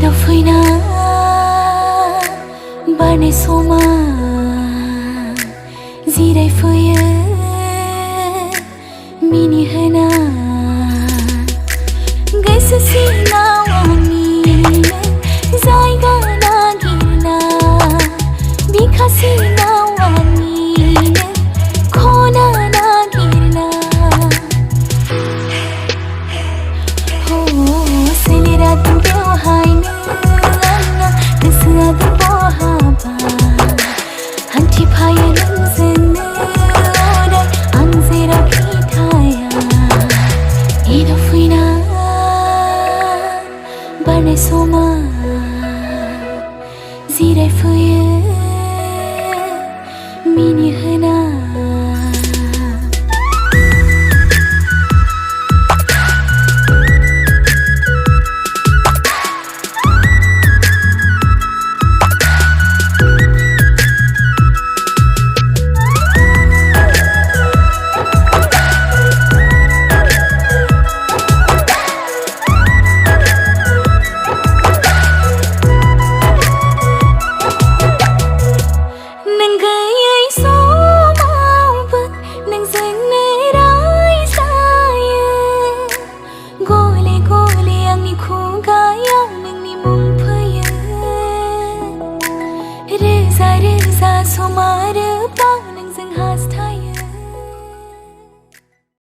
Eno fina barne soma zirai faya mini hana gaisa sina wani zaiga nagina bikasi na wani khona nagina ho selera tu hai na desya tu bohaba hanchi phaya nunzene ora anzera bithaya eno fina barne soma zirai faya mini hana so much